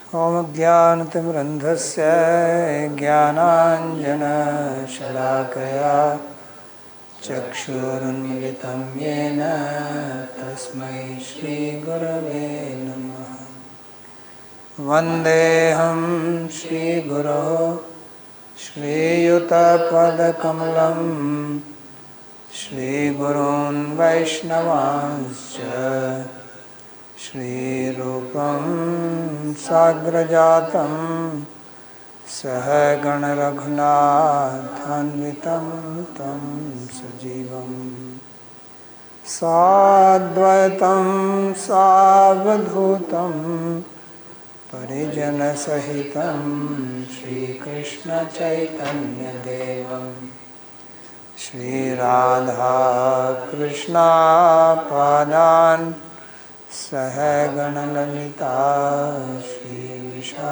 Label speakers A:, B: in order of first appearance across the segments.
A: ॐ ज्ञानतिमिरन्धस्य ज्ञानाञ्जनशलाकया चक्षुरुन्मिलितं येन तस्मै श्रीगुरवे नमः। वन्देऽहं श्रीगुरो श्रीयुतपदकमलं श्रीगुरून् वैष्णवांश्च श्रीरूपं साग्रजातं सहगणरघुनाथान्वितं तं सजीवं साद्वैतं सावधूतं परिजनसहितं श्रीकृष्णचैतन्यदेवं श्रीराधाकृष्णपादान् सहगणललिता श्रीविशाखान्वितांश्च।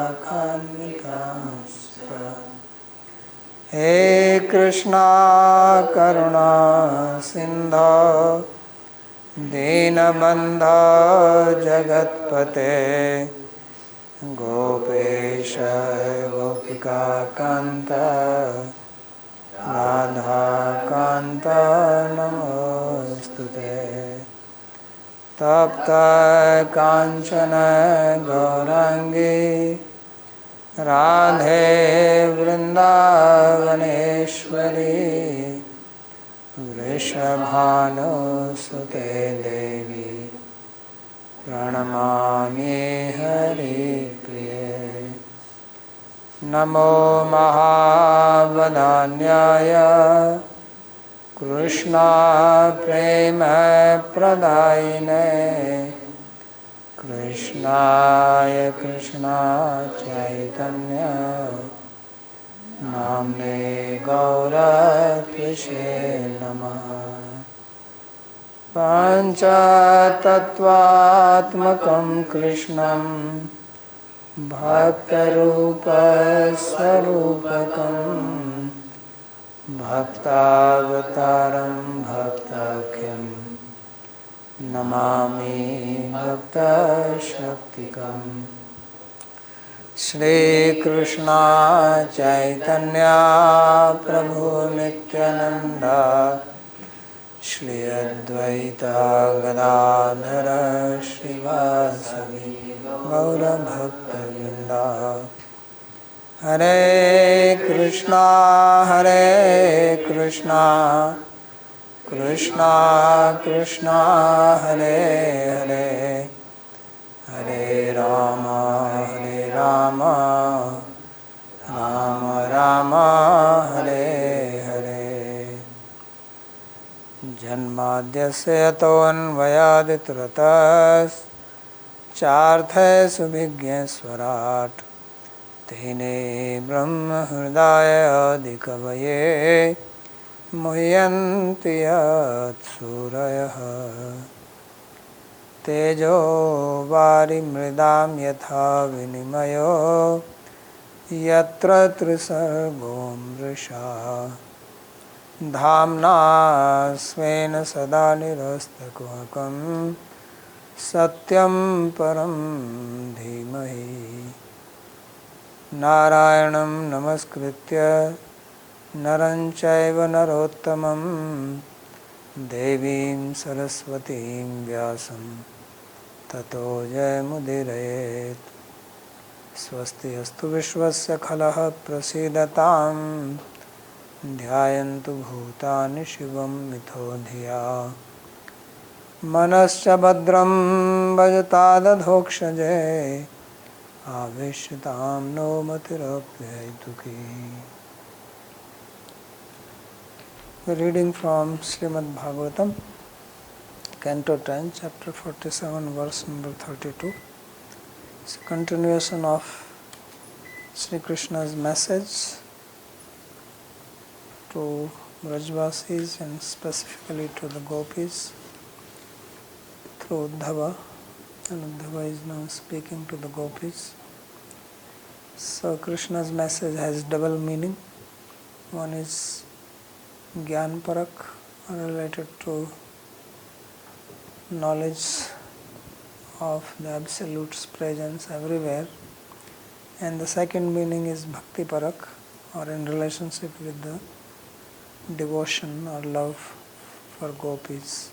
A: हे कृष्णा करुणा सिन्धो दीनबन्धो जगत्पते गोपेश गोपिकान्त राधाकान्त नमोऽस्तुते। तप्त कांचन गौरांगी राधे वृंदावनेश्वरी वृषभानुसुते देवी प्रणमामि हरिप्रिये। नमो महावदान्याय कृष्णा प्रेम प्रदायिने कृष्णाय कृष्णा चैतन्य नाम्ने गौरत्विषे नमः। पञ्चतत्त्वात्मकं कृष्णं भक्तरूपस्वरूपकम् भक्तावतारं भक्ताख्यं नमामि भक्तशक्तिकम्। श्रीकृष्ण चैतन्य प्रभु नित्यानंद श्री अद्वैत गदाधर श्रीवासदि गौरभक्तवृंद। हरे कृष्णा कृष्णा कृष्णा हरे हरे हरे राम राम राम हरे हरे। जन्माद्यस्य यतोऽन्वयादितरतश्चार्थेषु तेने ब्रह्म हृदय अधिकवये मुह्यन्ति यत्सूरयः। तेजो वारिमृदां यथा विनिमयो यत्र त्रिसर्गो मृषा धाम्ना स्वेन सदा निरस्तकुहकं सत्यं परं धीमहि। नारायणं नमस्कृत्य नरं चैव नरोत्तमं देवीं सरस्वतीं व्यासं ततो जयमुदीरयेत्। स्वस्ति अस्तु विश्वस्य खलः प्रसीदतां ध्यायन्तु भूतानि शिवं मिथो धिया। मनश्च भद्रं भजतादधोक्षजे आवेशितां no मतिरप्यहेतुकी। Reading from Śrīmad-Bhāgavatam, Canto 10, chapter 47, verse number 32. It's a continuation of Sri Krishna's message to Brajvasis and specifically to the gopis through Uddhava, and Uddhava is now speaking to the gopis. So Krishna's message has double meaning. One is Gyan Parak, related to knowledge of the Absolute's presence everywhere, And the second meaning is bhakti parak, or in relationship with the devotion or love for gopis.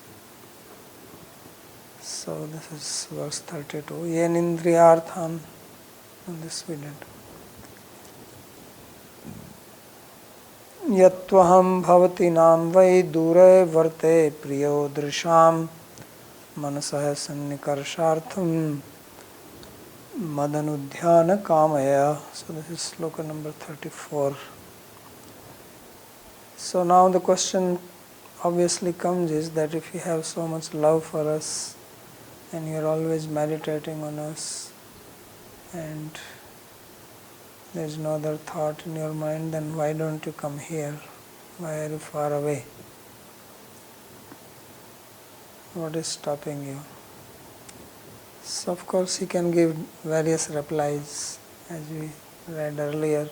A: So this is verse 32. Yen indriyarthan, and this we did. Yatvaham bhavati nam vai dure varte priyo drisham manasah sannikarshartham madanudhyana kamaya. So this is sloka number 34. So now the question obviously comes is that if you have so much love for us and you are always meditating on us and there is no other thought in your mind, then why don't you come here? Why are you far away? What is stopping you? So of course he can give various replies, as we read earlier,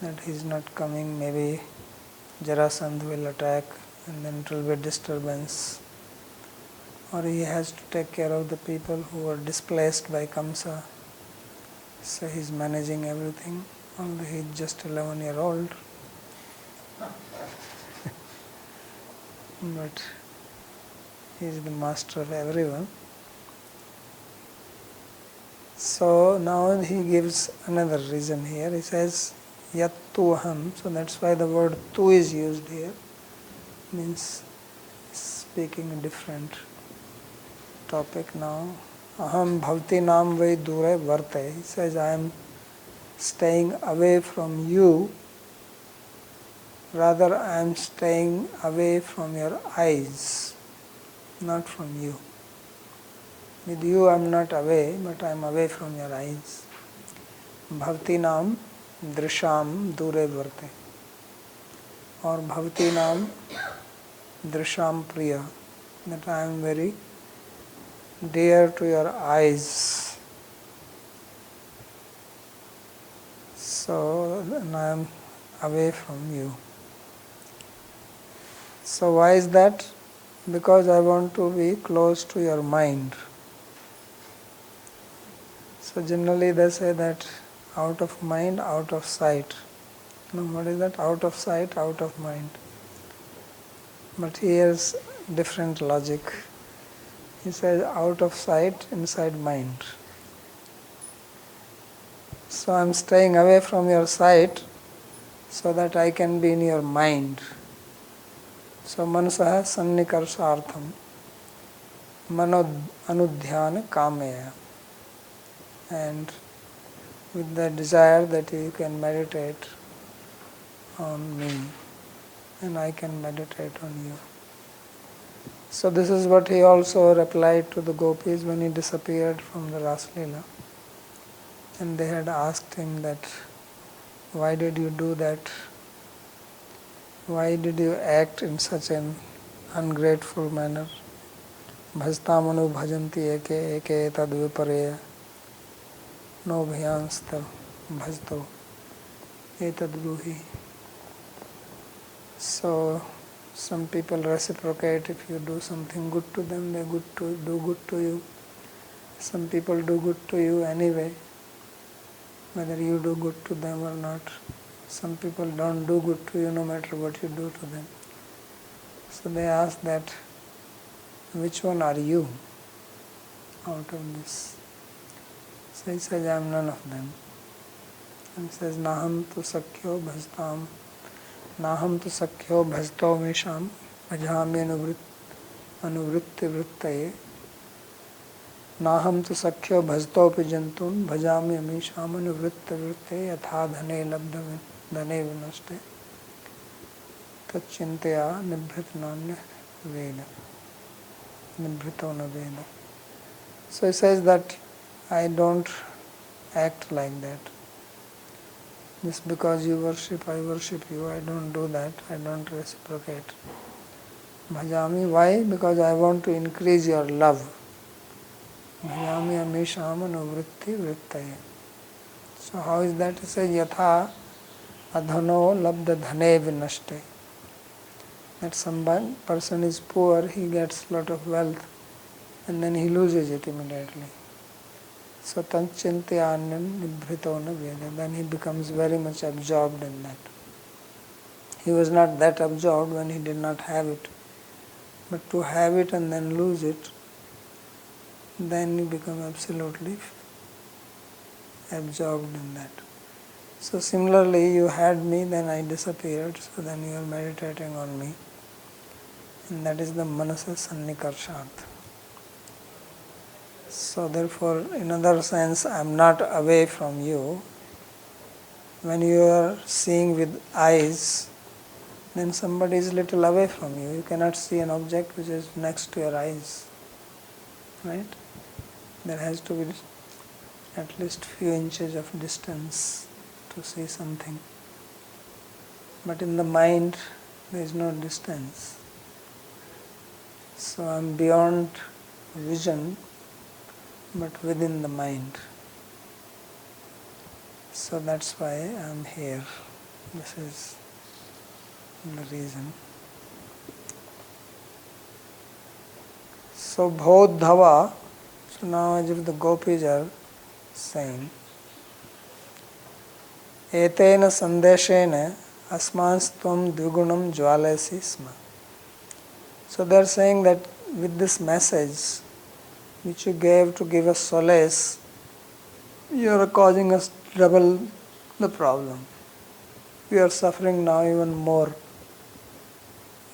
A: that he is not coming, maybe Jarasandha will attack and then it will be a disturbance. Or he has to take care of the people who are displaced by Kamsa. So he is managing everything, although he is just 11-year-old. But he is the master of everyone. So now he gives another reason here. He says, Yat tu aham. So that's why the word tu is used here. Means speaking a different topic now. Aham bhavati nam vai dure varte. He says, I am staying away from you. Rather, I am staying away from your eyes, not from you. With you I am not away, but I am away from your eyes. Bhavati nam drisham dure varte. Or bhavati nam drisham priya. That I am very dear to your eyes. So I am away from you. So why is that? Because I want to be close to your mind. So generally they say that out of mind, out of sight. No, what is that? Out of sight, out of mind. But here's different logic. He says out of sight, inside mind. So I'm staying away from your sight so that I can be in your mind. So manasah sannikarshartham mano anudhyana kameya. And with the desire that you can meditate on me and I can meditate on you. So this is what he also replied to the gopis when he disappeared from the Rāsa-līlā. And they had asked him that, why did you do that? Why did you act in such an ungrateful manner? Bhajtamanu bhajanti eke eke tad vipareya no bhyansta bhajto etad bruhi. So some people reciprocate. If you do something good to them, they do good to you. Some people do good to you anyway, whether you do good to them or not. Some people don't do good to you no matter what you do to them. So they ask that, which one are you out of this? So he says, I am none of them. And he says, Naham tu sakhyo bhajtam, Naham tu sakhyo bhajto mesham, bhajami anuvritti vrittaye, Naham tu sakhyo bhajto pijantun, bhajami amisham anuvritti vrittaye, yatha dhane labdha dhane vinaste, tachintaya nibhritananya veda, nibhrito na veda. So he says that I don't act like that. Just because you worship, I worship you. I don't do that. I don't reciprocate. Bhajami, why? Because I want to increase your love. Bhajami amisham anuvritti vrittaye. So how is that? He says, yatha adhano labdha dhane vinaste. That some person is poor, he gets lot of wealth and then he loses it immediately. So tanchintayanyam nibhrito na vyada. Then he becomes very much absorbed in that. He was not that absorbed when he did not have it. But to have it and then lose it, then you become absolutely absorbed in that. So similarly, you had me, then I disappeared, so then you are meditating on me. And that is the manasa sannikarshat. So therefore, in other sense, I am not away from you. When you are seeing with eyes, then somebody is little away from you. You cannot see an object which is next to your eyes. Right? There has to be at least few inches of distance to see something. But in the mind, there is no distance. So I am beyond vision, but within the mind. So that's why I am here. This is the reason. So Bhodhava, so now as if the gopis are saying, Etena sandeshena asmanstvam dvigunam jvalasi sma. So they are saying that with this message which you gave to give us solace, you are causing us double the problem. We are suffering now even more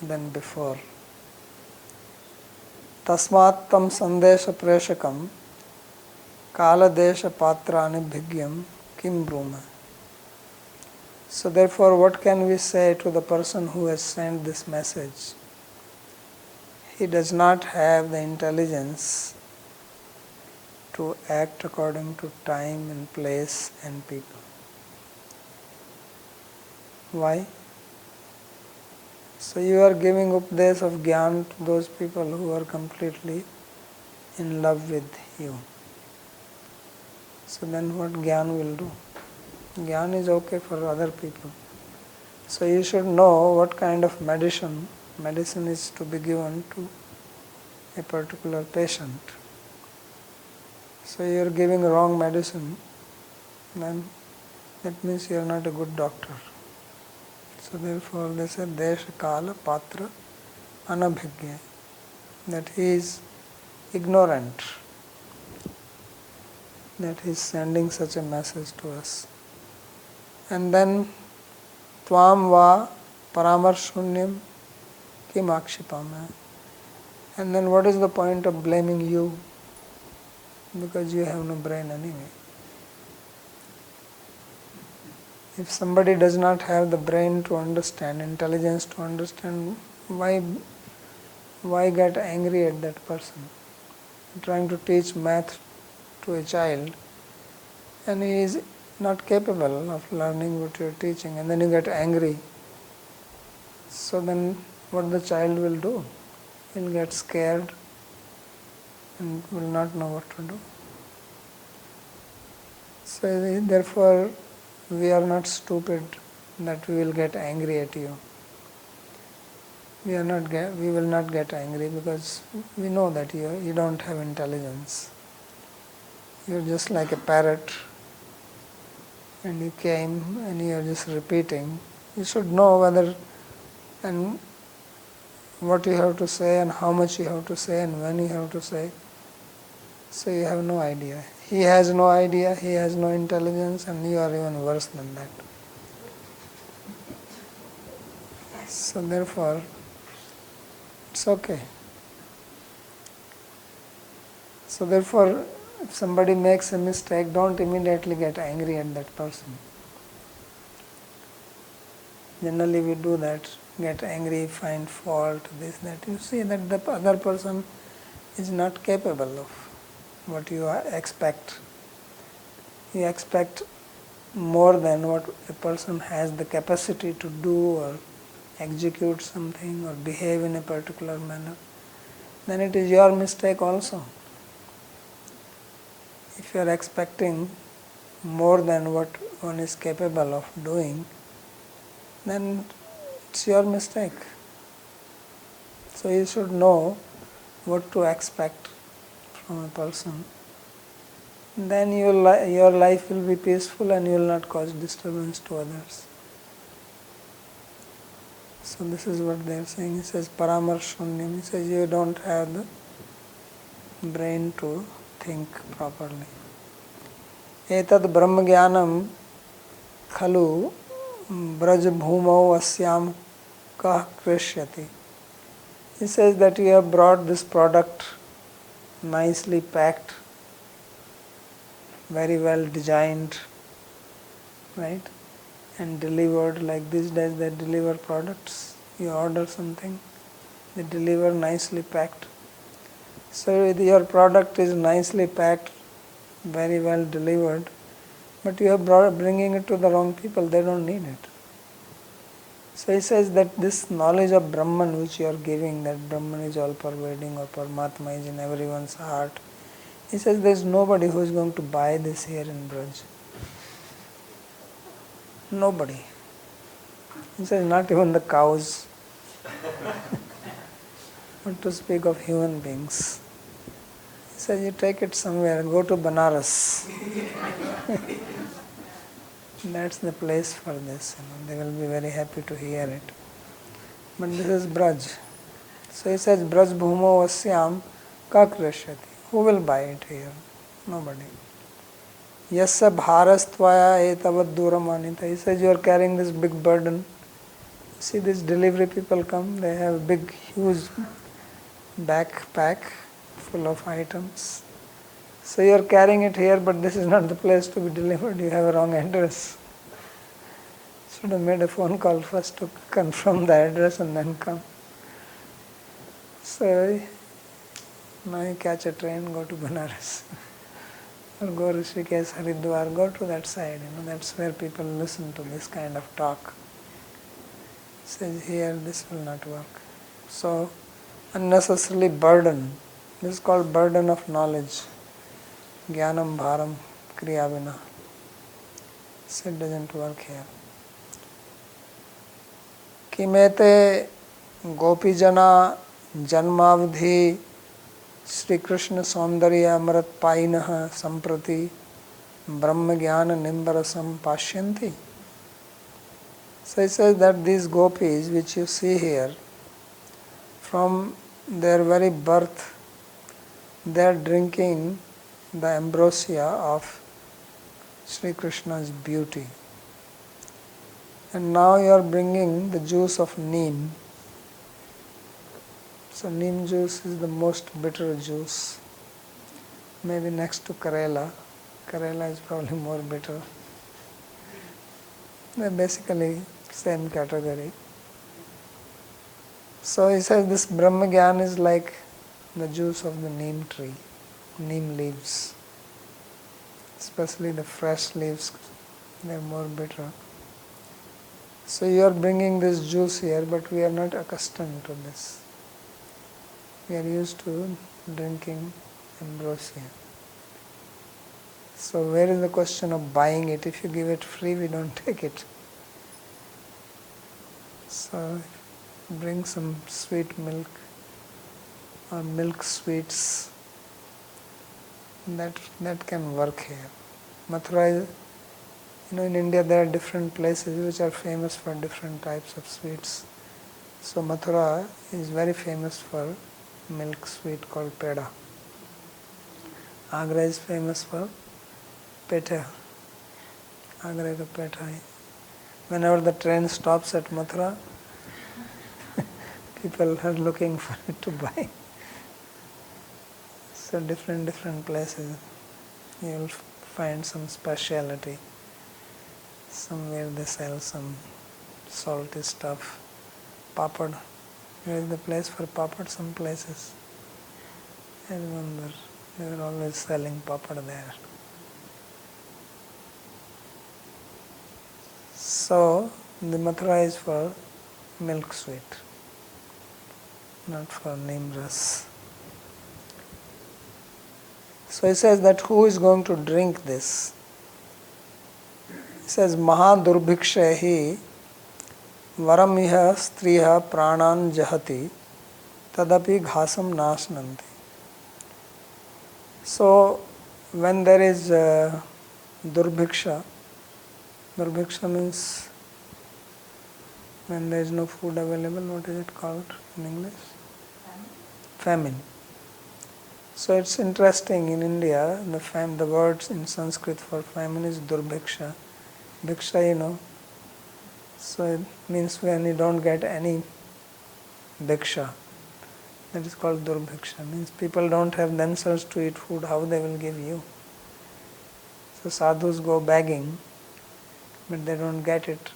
A: than before. Tasmat tam sandesha preshakam kala desha patrani bhigyam kim bruma. So therefore, what can we say to the person who has sent this message? He does not have the intelligence to act according to time and place and people. Why? So you are giving updesh of Gyan to those people who are completely in love with you. So then what Gyan will do? Gyan is okay for other people. So you should know what kind of medicine is to be given to a particular patient. So you are giving wrong medicine, then that means you are not a good doctor. So therefore they say Desha Kala Patra Anabhigya, that he is ignorant, that he is sending such a message to us. And then Tvam Va Paramarshunyam Kim Akshipama. And then what is the point of blaming you? Because you have no brain anyway. If somebody does not have the brain to understand, intelligence to understand, why get angry at that person? You're trying to teach math to a child and he is not capable of learning what you're teaching, and then you get angry. So then what the child will do? He'll get scared and will not know what to do. So therefore, we are not stupid that we will get angry at you. We will not get angry because we know that you don't have intelligence. You're just like a parrot, and you came and you are just repeating. You should know whether and what you have to say and how much you have to say and when you have to say. So you have no idea. He has no idea, he has no intelligence, and you are even worse than that. So therefore, it's okay. So therefore, if somebody makes a mistake, don't immediately get angry at that person. Generally we do that, get angry, find fault, this, that. You see that the other person is not capable of what you expect. You expect more than what a person has the capacity to do or execute something or behave in a particular manner. Then it is your mistake also. If you are expecting more than what one is capable of doing, then it's your mistake. So you should know what to expect from a person then your life will be peaceful and you will not cause disturbance to others. So this is what they are saying. He says Paramarshunnyam. He says you don't have the brain to think properly. Etad Brahma Jnanam Khalu Braj Bhumau Asyam Kah Krishyati. He says that you have brought this product nicely packed, very well designed, right? And delivered. Like these days they deliver products. You order something, they deliver nicely packed. So your product is nicely packed, very well delivered, but you are bringing it to the wrong people. They don't need it. So he says that this knowledge of Brahman which you are giving, that Brahman is all pervading or Paramatma is in everyone's heart, he says there is nobody who is going to buy this here in Braj. Nobody. He says not even the cows. Not to speak of human beings. He says you take it somewhere, go to Banaras. That's the place for this. They will be very happy to hear it. But this is Braj. So he says, Braj bhumo vasyam ka krishyati. Who will buy it here? Nobody. Yasya bharastvaya etavad duramanita. He says, you are carrying this big burden. See, these delivery people come, they have a big, huge backpack full of items. So you are carrying it here, but this is not the place to be delivered. You have a wrong address. Should have made a phone call first to confirm the address and then come. So now you catch a train, go to Banaras. Or go Rishikesh, Haridwar, go to that side. That's where people listen to this kind of talk. Says here, this will not work. So, unnecessarily burden. This is called burden of knowledge. Jnanam bharam kriya vina. So it doesn't work here. Kimete gopi jana janmavdhi Shri Krishna Saundarya Amrit Painaha Samprati Brahma Jnana Nimbarasam Pashyanti. So it says that these gopis which you see here, from their very birth, they are drinking the ambrosia of Sri Krishna's beauty. And now you are bringing the juice of neem. So neem juice is the most bitter juice. Maybe next to Karela. Karela is probably more bitter. They're basically same category. So he says this Brahma Gyan is like the juice of the neem tree, neem leaves. Especially the fresh leaves, they're more bitter. So you are bringing this juice here, but we are not accustomed to this. We are used to drinking ambrosia. So where is the question of buying it? If you give it free, we don't take it. So bring some sweet milk or milk sweets. That can work here. Mathura is, in India there are different places which are famous for different types of sweets. So Mathura is very famous for milk sweet called peda. Agra is famous for petha. Agra ka petha. Whenever the train stops at Mathura, people are looking for it to buy. So different places you will find some speciality. Somewhere they sell some salty stuff. Papad. Where is the place for papad? Some places. I remember they were always selling papad there. So the Mathura is for milk sweet, not for neem ras. So he says that who is going to drink this? He says, Maha Durbhikshahi Varamiha Striha Pranan Jahati Tadapi Ghasam Nasnanti. So when there is durbhiksha, durbhiksha means when there is no food available, what is it called in English? Famine. So it's interesting, in India, the words in Sanskrit for famine is durbhiksha. Bhiksha, so it means when you don't get any bhiksha. That is called durbhiksha. Means people don't have themselves to eat food, how they will give you? So sadhus go begging, but they don't get it.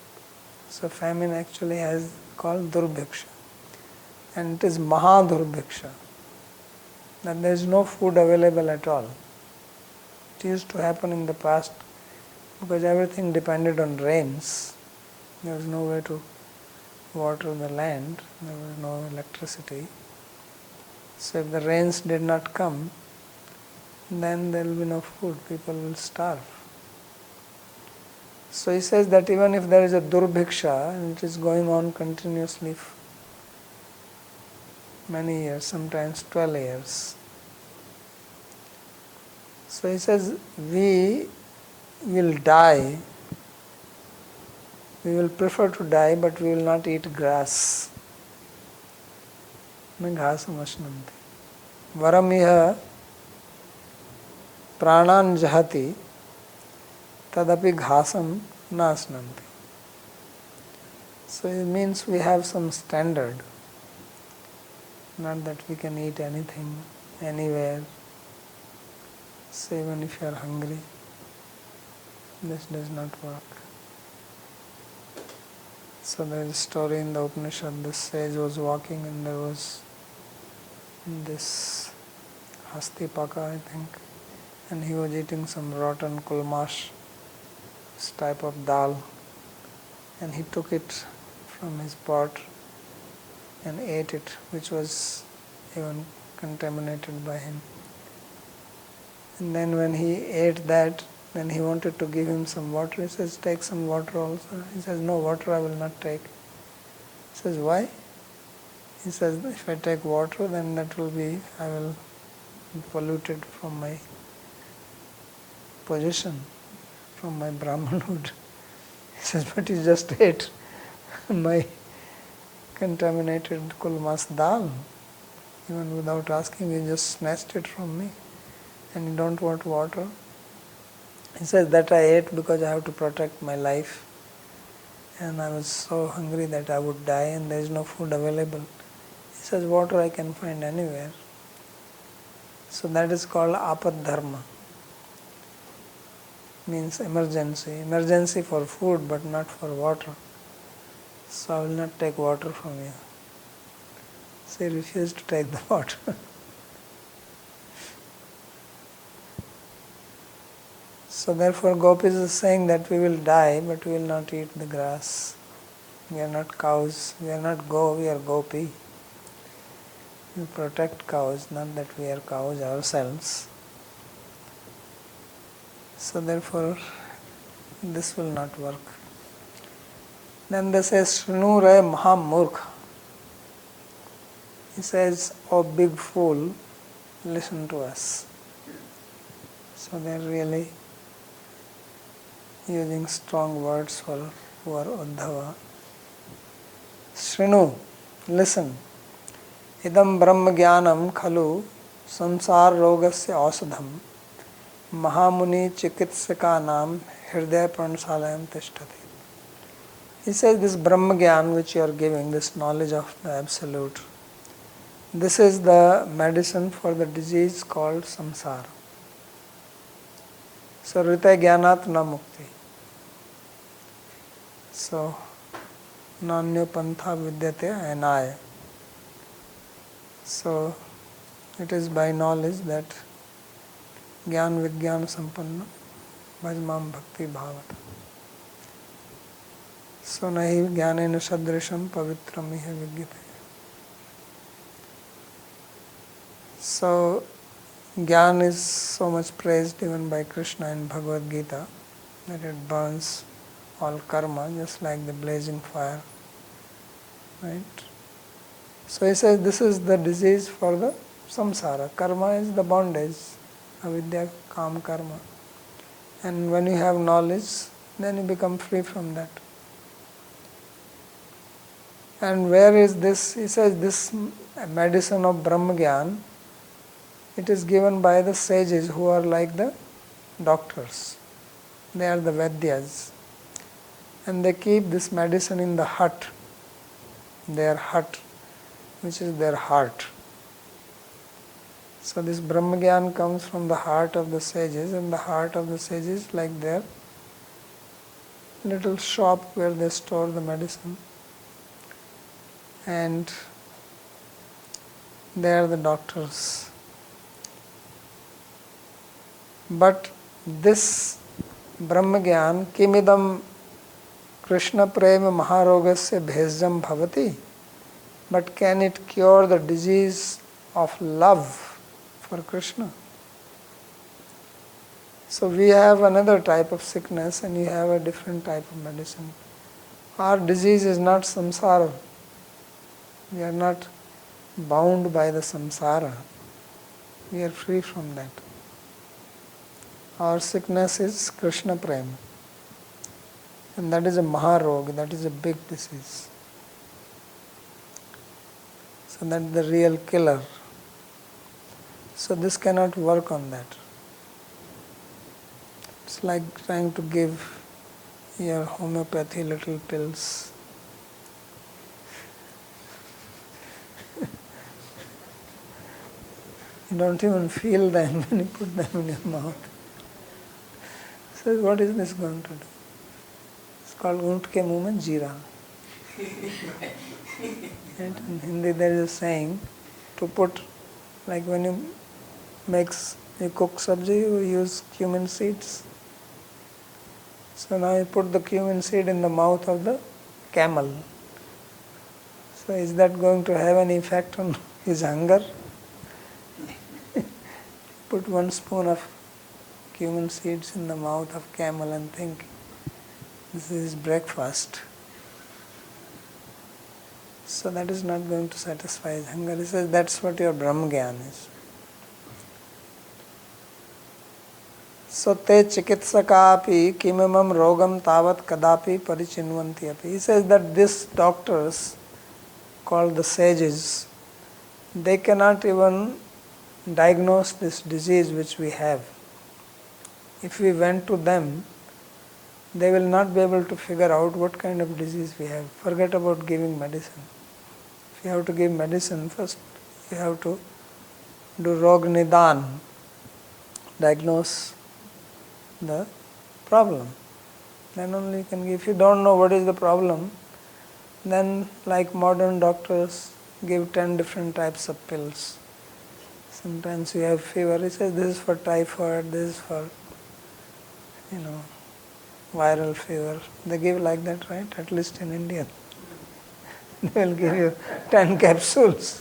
A: So famine actually has called durbhiksha. And it is mahadurbhiksha. That there is no food available at all. It used to happen in the past because everything depended on rains. There was no way to water the land, there was no electricity. So if the rains did not come, then there will be no food, people will starve. So he says that even if there is a durbhiksha, and it is going on continuously many years, sometimes 12 years. So he says, we will die, we will prefer to die, but we will not eat grass. Ghasam ashnanti. Varamiha pranan jahati tadapi ghasam nasnanti. So it means we have some standard. Not that we can eat anything, anywhere. So even if you are hungry, this does not work. So there is a story in the Upanishad, this sage was walking and there was this hastipaka, I think, and he was eating some rotten kulmash, this type of dal, and he took it from his pot and ate it, which was even contaminated by him. And then when he ate that, then he wanted to give him some water. He says, take some water also. He says, no, water I will not take. He says, why? He says, if I take water, then that will be, I will be polluted from my position, from my Brahmanhood. He says, but you just ate my contaminated kulmas dal. Even without asking, you just snatched it from me. And you don't want water? He says, that I ate because I have to protect my life. And I was so hungry that I would die and there is no food available. He says, water I can find anywhere. So that is called apad dharma. Means emergency. Emergency for food but not for water. So I will not take water from you. So he refused to take the water. So therefore Gopis is saying that we will die but we will not eat the grass. We are not cows, we are not go, we are gopi. We protect cows, not that we are cows ourselves. So therefore this will not work. Then they say, Shrinu re mahamurkha. He says, oh big fool, listen to us. So they are really using strong words for poor Uddhava. Shrinu, listen. Idam brahma jnanam khalu samsar rogasya ausadham mahamuni chikitsakanam hridaya pransalayam tishtati. He says this brahma jnana which you are giving, this knowledge of the Absolute, this is the medicine for the disease called samsara. So rita jnanat na mukti. So nanyo pantha vidyate anaya. So it is by knowledge that jnana vijnana sampanna bhajmam bhakti bhavata. So nahi jnanena sadrisham pavitram iha vigyate. So jnana is so much praised even by Krishna in Bhagavad Gita that it burns all karma just like the blazing fire. Right? So he says this is the disease for the samsara. Karma is the bondage avidya, kam, karma. And when you have knowledge, then you become free from that. And where is this? He says this medicine of Brahma Gyan, it is given by the sages who are like the doctors. They are the Vaidyas. And they keep this medicine in the hut, their hut, which is their heart. So this Brahma Gyan comes from the heart of the sages, and the heart of the sages like their little shop where they store the medicine. And they are the doctors. But this Brahma Gyan, kimidam Krishna prema maharogasya bhejam bhavati, but can it cure the disease of love for Krishna? So we have another type of sickness and you have a different type of medicine. Our disease is not samsara. We are not bound by the samsara. We are free from that. Our sickness is Krishna prema. And that is a maharog, that is a big disease. So that is the real killer. So this cannot work on that. It's like trying to give your homeopathy little pills. You don't even feel them when you put them in your mouth. So what is this going to do? It's called ऊंट के मुंह में जीरा. And in Hindi there is a saying to put, like when you cook sabji, you use cumin seeds. So now you put the cumin seed in the mouth of the camel. So is that going to have any effect on his hunger? Put 1 spoon of cumin seeds in the mouth of camel and think, this is breakfast. So that is not going to satisfy his hunger. He says that's what your Brahma Gyan is. So te chikitsakapi kimamam rogam tavat kadapi parichinvanti api. He says that these doctors, called the sages, they cannot even diagnose this disease which we have. If we went to them, they will not be able to figure out what kind of disease we have. Forget about giving medicine. If you have to give medicine, first you have to do rog nidan, diagnose the problem. Then only you can give. If you don't know what is the problem, then like modern doctors give 10 different types of pills. Sometimes you have fever, he says this is for typhoid, this is for, viral fever. They give like that, right? At least in India. They will give you 10 capsules.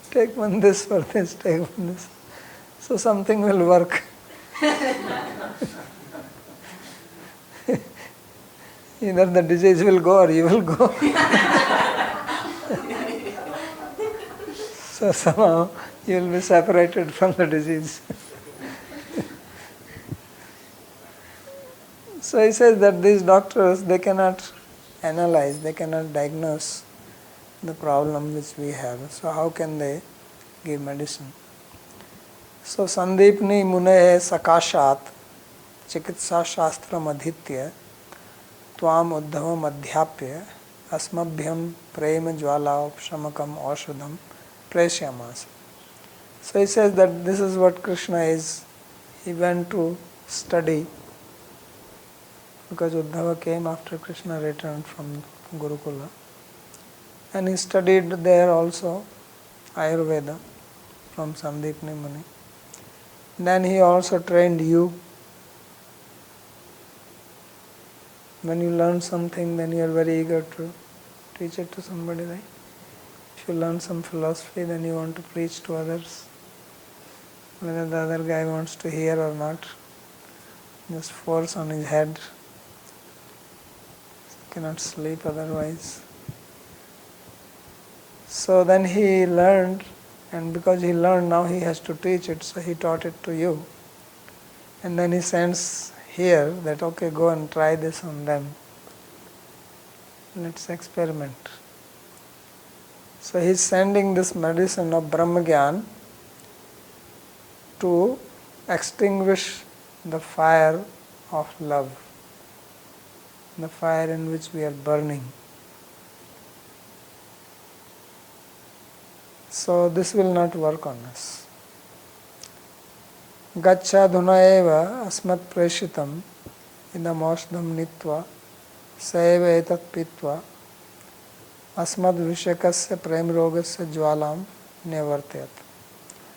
A: Take one this for this, take one this. So something will work. Either the disease will go or you will go. So somehow you will be separated from the disease. So he says that these doctors, they cannot analyze, they cannot diagnose the problem which we have. So how can they give medicine? So Sandipni Munehe Sakashat Chikitsa Shastram Adhitya Tvam Uddhavam Adhyapya Asmabhyam Prema Jwala Upshamakam Aushadham Preshyamasa. So he says that this is what Krishna is. He went to study because Uddhava came after Krishna returned from Gurukula. And he studied there also Ayurveda from Sandipni Muni. Then he also trained you. When you learn something, then you are very eager to teach it to somebody, right? If you learn some philosophy, then you want to preach to others. Whether the other guy wants to hear or not, just force on his head. He cannot sleep otherwise. So then he learned And because he learned, now he has to teach it, so he taught it to you. And then he sends here that, okay, go and try this on them. Let's experiment. So he is sending this medicine of Brahmagyan to extinguish the fire of love, the fire in which we are burning. So this will not work on us. Gaccha dhuna eva asmat preshitam idam aushdham nitva saeva etat pitva asmad vishakasya prem rogasya jwalam nevartayat.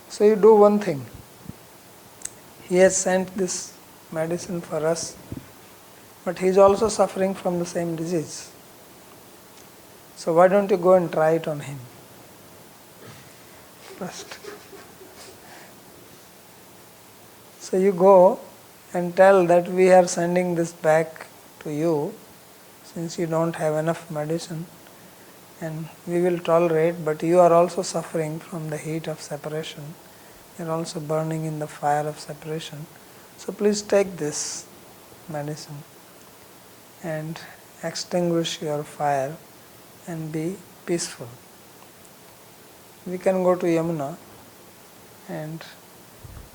A: So you do one thing. He has sent this medicine for us, but he is also suffering from the same disease. So why don't you go and try it on him first? So you go and tell that we are sending this back to you since you don't have enough medicine, and we will tolerate, but you are also suffering from the heat of separation. You are also burning in the fire of separation. So please take this medicine and extinguish your fire and be peaceful. We can go to Yamuna and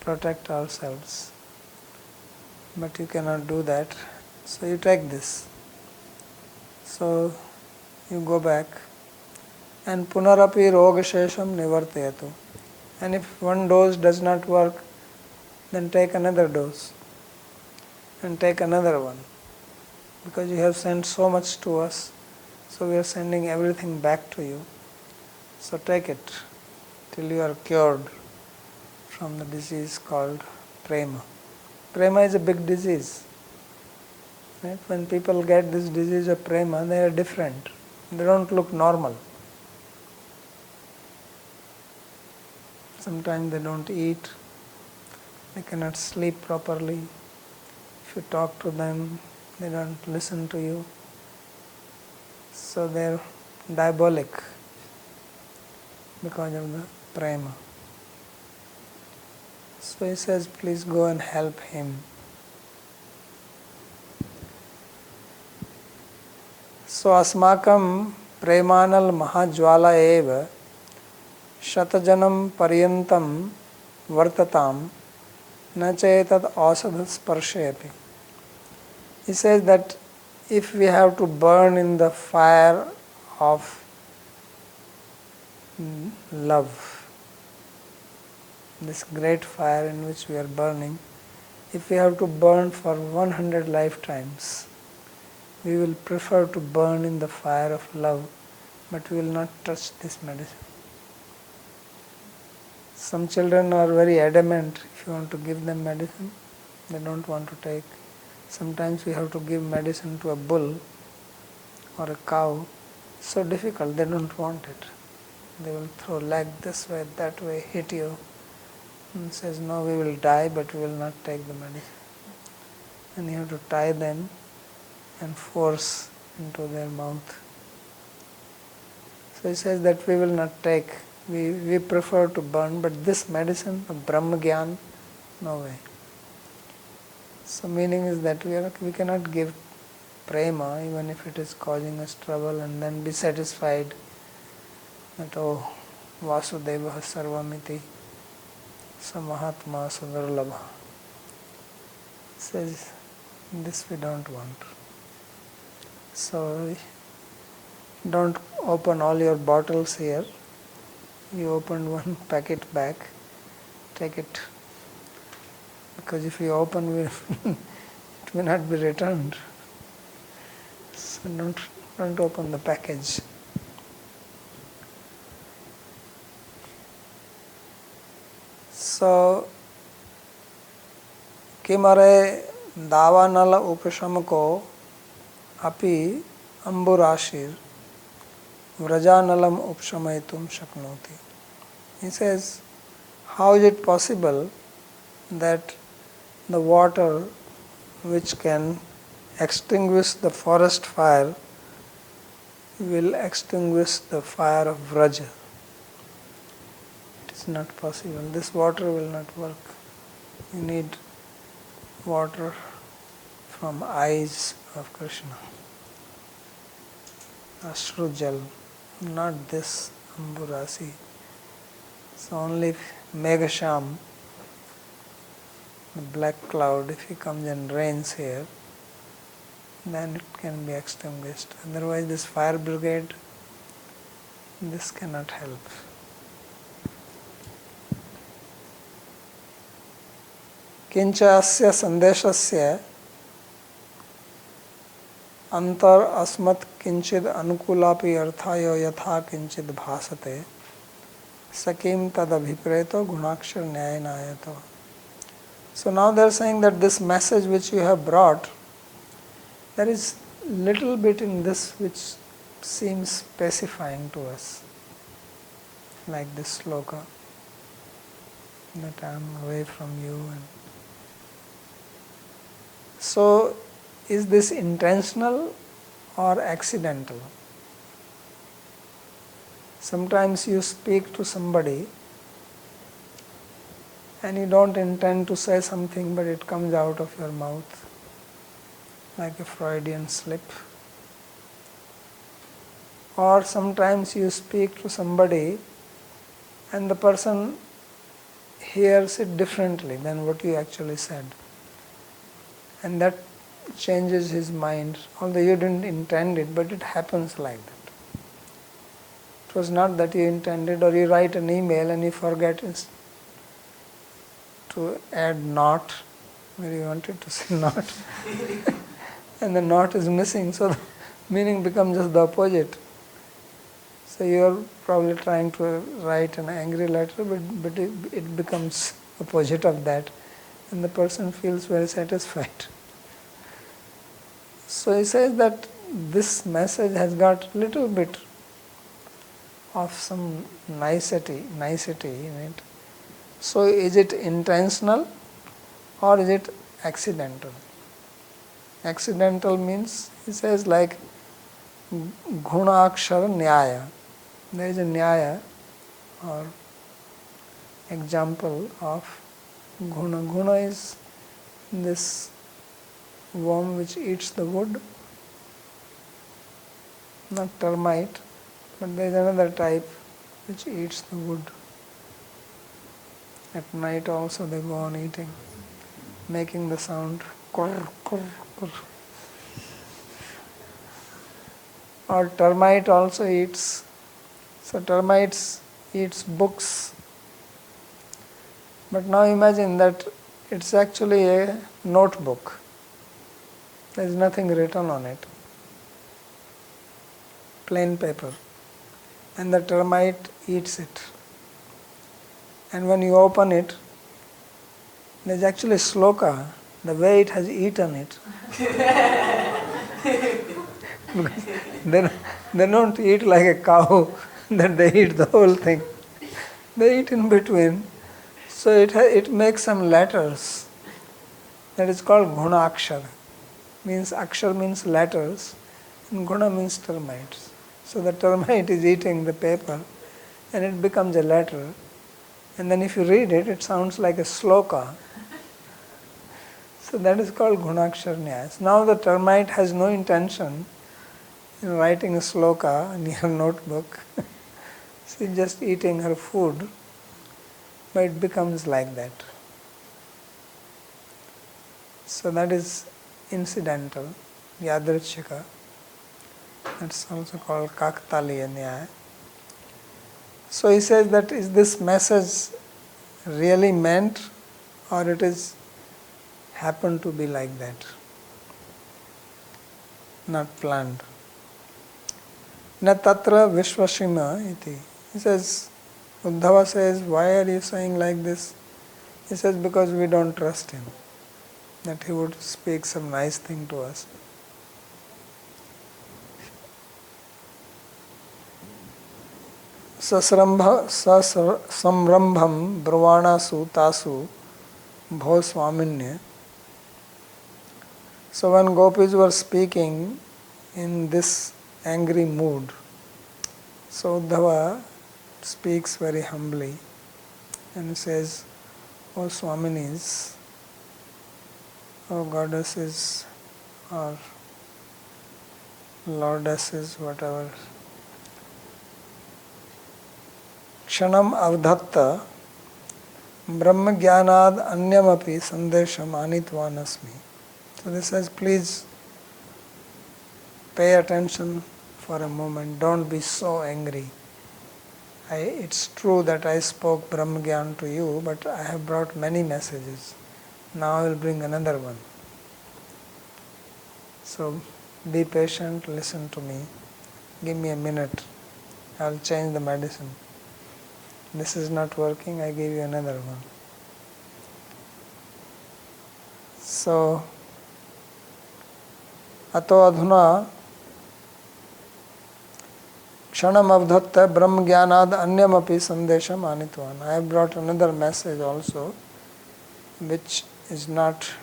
A: protect ourselves, but you cannot do that. So you take this. So you go back and punarapi rogashesham nivartayatu. And if one dose does not work, then take another dose and take another one. Because you have sent so much to us, so we are sending everything back to you. So take it till you are cured from the disease called prema. Prema is a big disease. Right? When people get this disease of prema, they are different. They don't look normal. Sometimes they don't eat, they cannot sleep properly. If you talk to them, they don't listen to you. So they are diabolic because of the prema. So he says, please go and help him. So asmakam premanal mahajwala eva shatajanam paryantam vartatam na chetat asada sparshepi. He says that if we have to burn in the fire of love, this great fire in which we are burning, if we have to burn for 100 lifetimes, we will prefer to burn in the fire of love, but we will not touch this medicine. Some children are very adamant. If you want to give them medicine, they don't want to take. Sometimes we have to give medicine to a bull or a cow. So difficult, they don't want it. They will throw leg this way, that way, hit you. And says, no, we will die, but we will not take the medicine. And you have to tie them and force into their mouth. So he says that we will not take. We prefer to burn, but this medicine of Brahma Gyan, no way. So meaning is that we cannot give prema even if it is causing us trouble and then be satisfied that, oh, Vasudeva Sarvamiti Samahatma Sudarlabha. Says, this we don't want. So don't open all your bottles here. You opened one packet back, take it. Because if you open, it may not be returned. So don't open the package. So, kimare davanala upashamako api amburashir vrajanalam upshamaitum shaknoti. He says, how is it possible that the water which can extinguish the forest fire will extinguish the fire of Vraja? It is It's not possible. This water will not work. You need water from eyes of Krishna. Ashrujal, not this Amburasi. So only Meghasham, the black cloud, if he comes and rains here, then it can be extinguished. Otherwise this fire brigade, this cannot help. Kincha asya sandeshasya antar asmat kinchid anukulapi arthayo yatha kinchid bhasate sakim tad abhipreto gunakshar nyayanayato. So now they are saying that this message which you have brought, there is little bit in this which seems specifying to us, like this sloka, that I am away from you. And so, is this intentional or accidental? Sometimes you speak to somebody and you don't intend to say something, but it comes out of your mouth like a Freudian slip. Or sometimes you speak to somebody and the person hears it differently than what you actually said. And that changes his mind, although you didn't intend it, but it happens like that. It was not that you intended, or you write an email and you forget to add not, where you wanted to say not, and the not is missing, so the meaning becomes just the opposite. So you are probably trying to write an angry letter, but it becomes opposite of that, and the person feels very satisfied. So he says that this message has got little bit of some nicety in it. So is it intentional or is it accidental? Accidental means, he says, like gunakshara nyaya. There is a nyaya or example of guna. Guna is this worm which eats the wood, not termite, but there is another type which eats the wood. At night also they go on eating, making the sound kurr, kurr, kurr. Or termite also eats. So termites eats books. But now imagine that it's actually a notebook. There is nothing written on it. Plain paper. And the termite eats it. And when you open it, there is actually sloka, the way it has eaten it. They don't eat like a cow, that they eat the whole thing. They eat in between. So it makes some letters. That is called gunakshara. Means akshar means letters, and guna means termites. So the termite is eating the paper, and it becomes a letter. And then if you read it, it sounds like a sloka. So that is called gunakshar nyaya. Now the termite has no intention in writing a sloka in her notebook. She's just eating her food, but it becomes like that. So that is incidental, yadrishika. That's also called kaktaliya nyaya. So he says that is this message really meant, or it is happened to be like that, not planned. Na tatra vishvashima iti. He says, Uddhava says, why are you saying like this? He says, because we don't trust him, that he would speak some nice thing to us. Samrambham brahvanasu tasu bho swaminya. So when gopis were speaking in this angry mood, so Uddhava speaks very humbly and he says, "O Swaminis, O goddesses, or lordesses, whatever, kshanam avdhatta brahma jnanad anyamapi sandesham anitvan asmi." So this says, please pay attention for a moment, don't be so angry. It's true that I spoke Brahma Gyan to you, but I have brought many messages. Now I will bring another one. So be patient, listen to me. Give me a minute. I will change the medicine. This is not working, I give you another one. So, ato adhuna kshanam avdhatta brahma jnanad anyamapi sandesham anitvan. I have brought another message also, which is not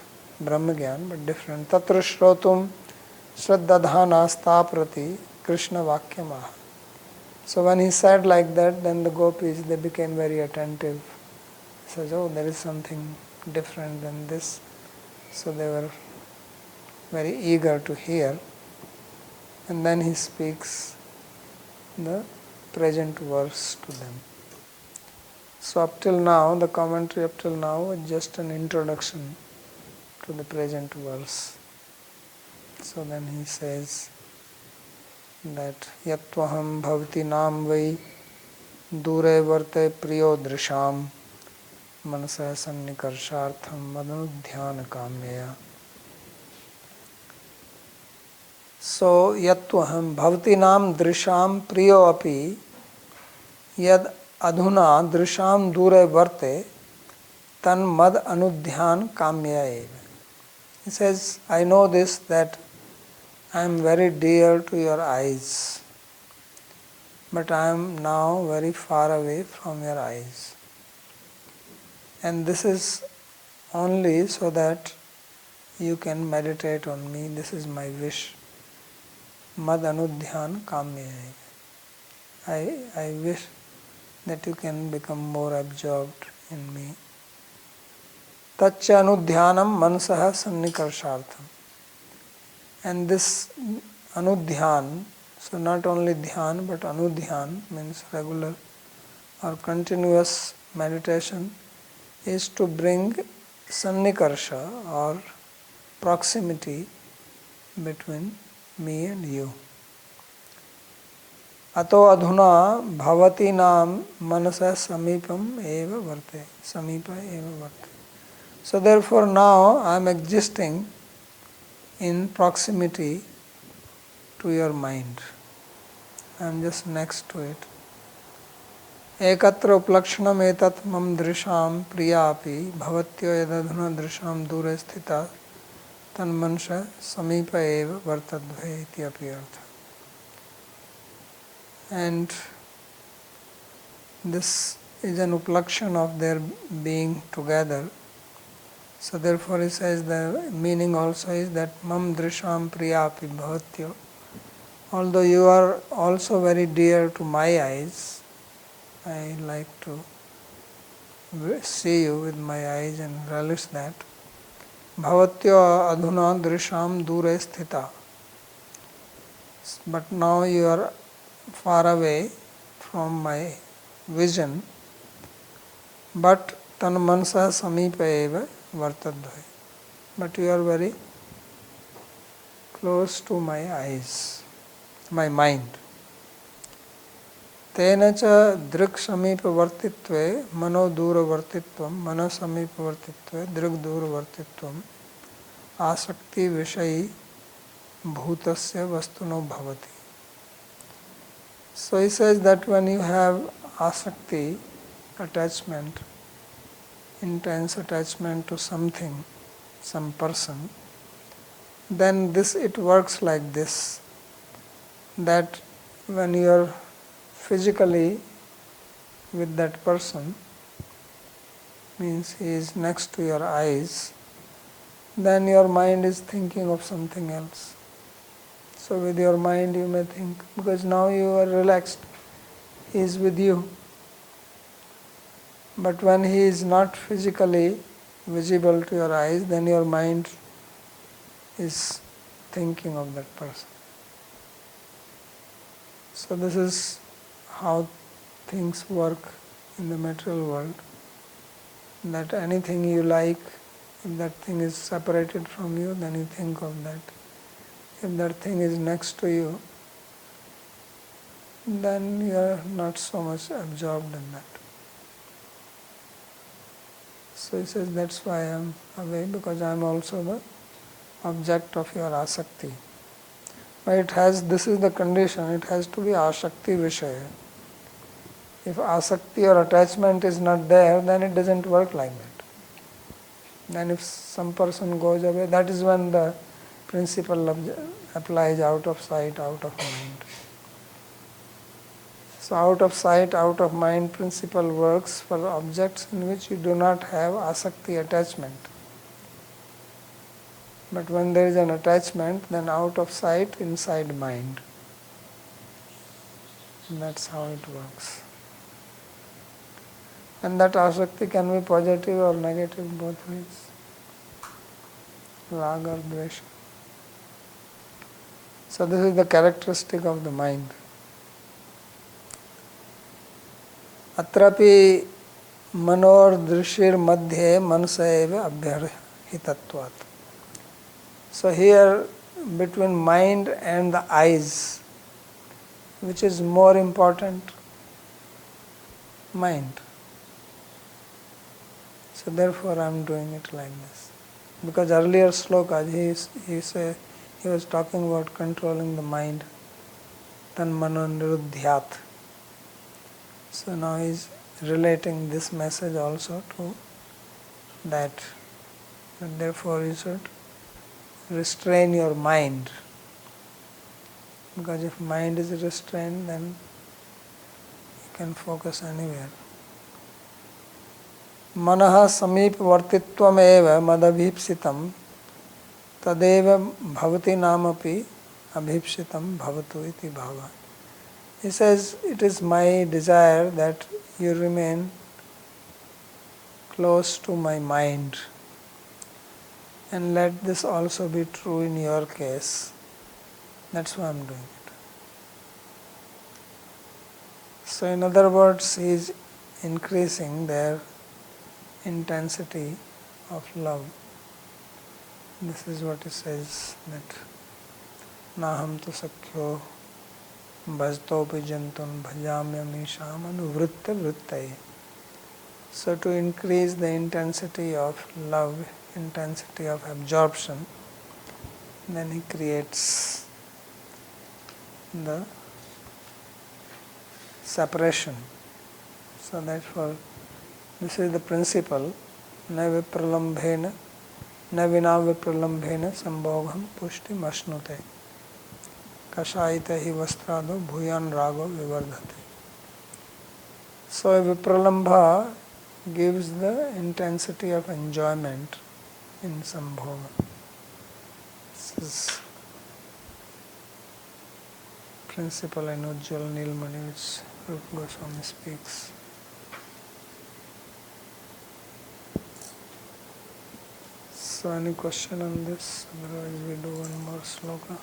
A: Brahma Gyan but different. Tatra shrotum shraddadhana staprati Krishna vakyamaha. So when he said like that, then the gopis, they became very attentive. He says, oh, there is something different than this. So they were very eager to hear. And then he speaks the present verse to them. So up till now, the commentary up till now is just an introduction to the present verse. So then he says that yatvaham bhavati nam vai dure varte priyo drisham manasa sannikarshartham madhanudhyana kamya. So yatvaham bhavati nam drisham priyo api yad adhuna drisham dure varte tan mad anudhyan kamya eva. He says, I know this, that I am very dear to your eyes, but I am now very far away from your eyes. And this is only so that you can meditate on me. This is my wish. Mad anudhyan kamya. I wish that you can become more absorbed in me. Tacha anudhyanam manasaha sannikarshartham. And this anudhyan, so not only dhyan but anudhyan means regular or continuous meditation, is to bring sannikarsha or proximity between me and you. Ato adhuna bhavati nam manasa samipam eva varte. Samipa eva varte. So therefore now I am existing in proximity to your mind. I am just next to it. Ekatra uplakshanam etat mam drisham priyapi bhavatyo yadadhuna drisham dure sthita tan mansha samipa eva vartadve iti api artha. And this is an uplakshan of their being together. So therefore he says the meaning also is that mam drisham priyapi bhavatyo. Although you are also very dear to my eyes, I like to see you with my eyes and relish that. Bhavatyo adhuna drisham dure sthita. But now you are far away from my vision. But tan mansa samipa eva vartadve. But you are very close to my eyes, my mind. Tena cha drik samipa vartitve mano dura vartitvam mano samipa vartitve drik dura vartitvam asakti vishayi bhutasya vastuno bhavati. So he says that when you have asakti, attachment, intense attachment to something, some person, then it works like this, that when you are physically with that person, means he is next to your eyes, then your mind is thinking of something else. So with your mind you may think, because now you are relaxed, he is with you. But when he is not physically visible to your eyes, then your mind is thinking of that person. So this is how things work in the material world, that anything you like, if that thing is separated from you, then you think of that. If that thing is next to you, then you are not so much absorbed in that. So he says, that's why I am away, because I am also the object of your asakti. But this is the condition, it has to be asakti vishaya. If asakti or attachment is not there, then it doesn't work like that. Then if some person goes away, that is when the principle applies, out of sight, out of mind. So out of sight, out of mind principle works for objects in which you do not have asakti attachment. But when there is an attachment, then out of sight, inside mind. And that's how it works. And that asakti can be positive or negative, both ways. Raga or dvesha. So this is the characteristic of the mind. Atrapi manor drishir madhye manasa eva abhyarhitatvat. So here, between mind and the eyes, which is more important? Mind. So therefore I am doing it like this. Because earlier slokas, he was talking about controlling the mind. Tan mano niruddhyat. So now he is relating this message also to that. And therefore you should restrain your mind. Because if mind is restrained, then you can focus anywhere. Manaha samīpa vartitvam eva madabhipsitam tadeva bhavati namapi abhipsitam bhavatu iti bhava. He says, it is my desire that you remain close to my mind. And let this also be true in your case. That's why I am doing it. So in other words, he is increasing their intensity of love. This is what he says, that Naham tu sakhyo bhajtopi jantun bhajamyam isham anuvritta vrittaye. So to increase the intensity of love, intensity of absorption, then he creates the separation. So therefore, this is the principle, na vipralambhena, na vina vipralambhena sambhogham pushti masnute. Kashayita hi vastrado bhuyan rago vivardhate. So vipralambha gives the intensity of enjoyment in sambhoga. This is principle in Ujjwal Nilmani which Rupa Goswami speaks. So any question on this? Otherwise we do one more sloka.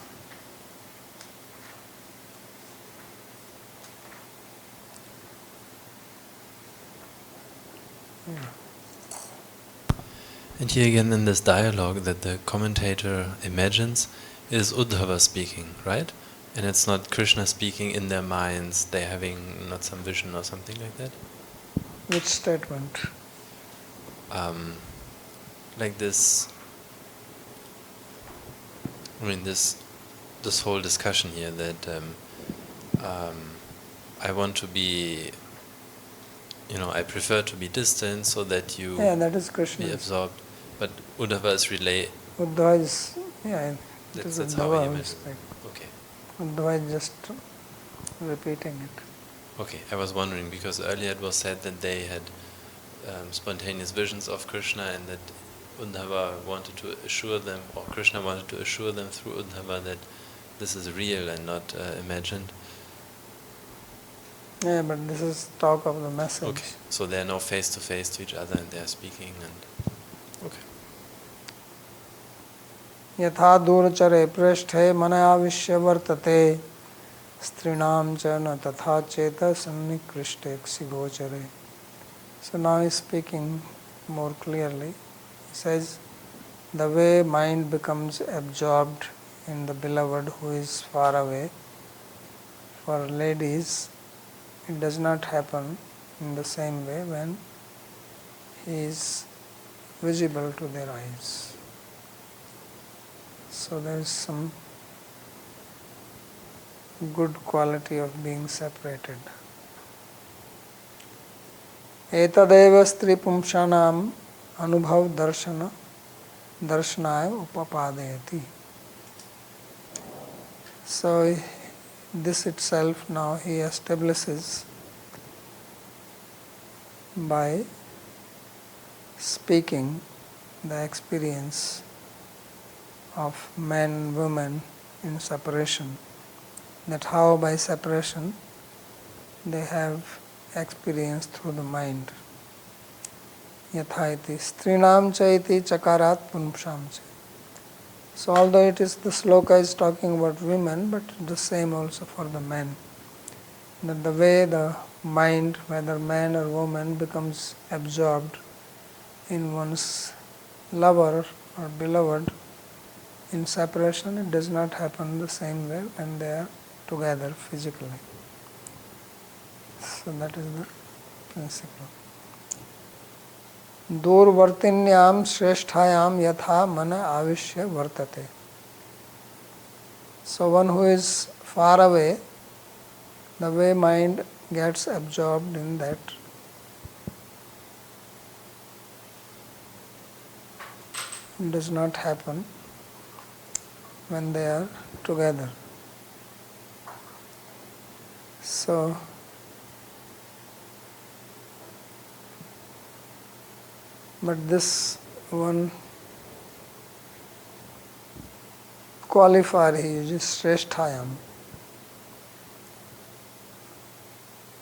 B: And here again in this dialogue that the commentator imagines is Uddhava speaking, right? And it's not Krishna speaking in their minds, they're having not some vision or something like that?
A: Which statement?
B: Like this, I mean this whole discussion here that I want to be, I prefer to be distant so that you
A: that is Krishna.
B: Be absorbed. But Uddhava is
A: Uddhava is,
B: that's how I imagine. Okay.
A: Uddhava is just repeating it.
B: Okay, I was wondering because earlier it was said that they had spontaneous visions of Krishna and that Uddhava wanted to assure them, or Krishna wanted to assure them through Uddhava that this is real and not imagined.
A: Yeah, but this is talk of the message.
B: Okay, so they are now face to face to each other and they are speaking and okay.
A: यथा दूरचरे पृष्ठे मन आविश्य वर्तते स्त्रीणाम च न तथा चेत सन्निकृष्टे क्षिगोचरे. So now he is speaking more clearly. He says, the way mind becomes absorbed in the beloved who is far away, for ladies it does not happen in the same way when he is visible to their eyes. So there is some good quality of being separated. एतदेव स्त्री पुंसानाम अनुभव दर्शन दर्शनाय upapadayati. So this itself now he establishes by speaking the experience of men and women in separation, that how by separation they have experience through the mind. Yatha iti strinam cha iti chakarat punpsham cha. So although it is the sloka is talking about women, but the same also for the men. That the way the mind, whether man or woman, becomes absorbed in one's lover or beloved in separation, it does not happen the same way when they are together physically. So that is the principle. दूरवर्तिन्याम श्रेष्ठायाम यथा मन आविश्य वर्तते. So one who is far away, the way mind gets absorbed in that, does not happen when they are together. So but this one qualifier he uses, Shreshthayam.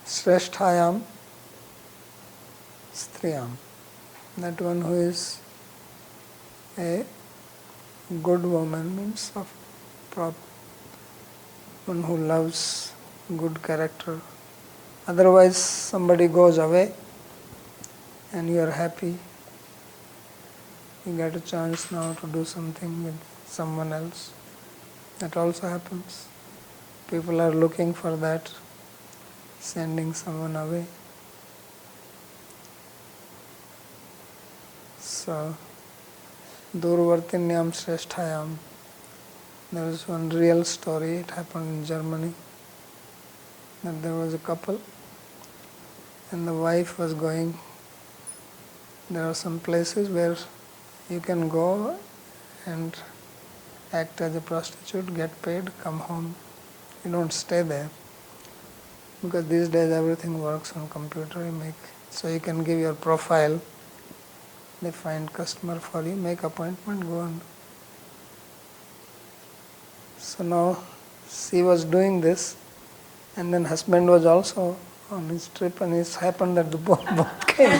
A: Shreshthayam Striyam. That one who is a good woman means of one who loves good character. Otherwise somebody goes away and you are happy. You get a chance now to do something with someone else. That also happens. People are looking for that, sending someone away. So, Durvartinyam Shreshthayam. There is one real story, it happened in Germany. That there was a couple and the wife was going. There are some places where you can go and act as a prostitute, get paid, come home. You don't stay there. Because these days everything works on computer. So you can give your profile. They find customer for you, make appointment, go on. So now she was doing this and then husband was also on his trip and it happened that the both came.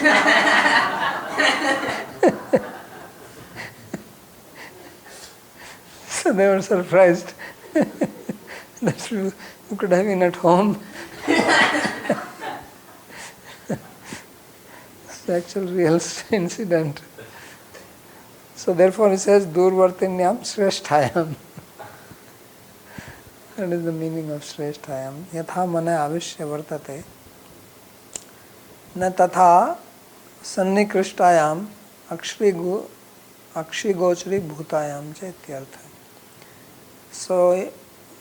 A: So they were surprised that you could have been at home. It's the actual real incident. So therefore he says, Durvartinyam Shreshthayam. That is the meaning of Shreshthayam. Yatha mana avishya vartate. Na tatha sannikrishthayam akshigochari bhutayam cha ityartha. So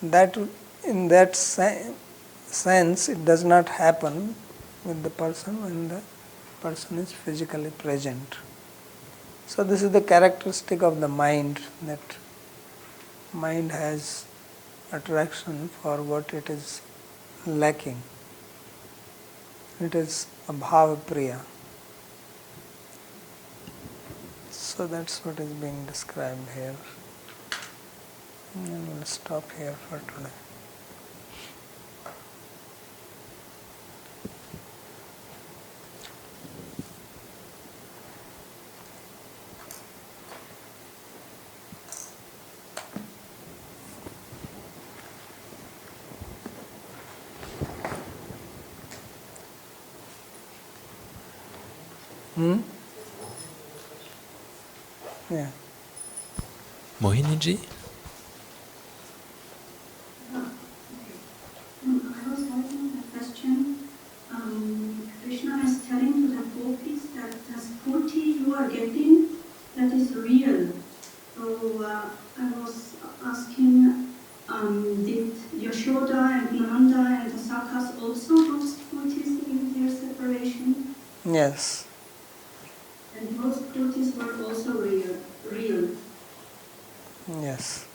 A: that in that sense it does not happen with the person when the person is physically present. So this is the characteristic of the mind, that mind has attraction for what it is lacking. It is a bhava priya. So that's what is being described here. And we'll stop here for today. Yeah.
B: Mohiniji?
C: I was having a question. Krishna is telling to the gopis that the spurti you are getting, that is real. So I was asking, did Yashoda and Nanda and the Sakhas also have spurtis in their separation?
A: Yes.
C: And those spurtis were also real.
A: Yes.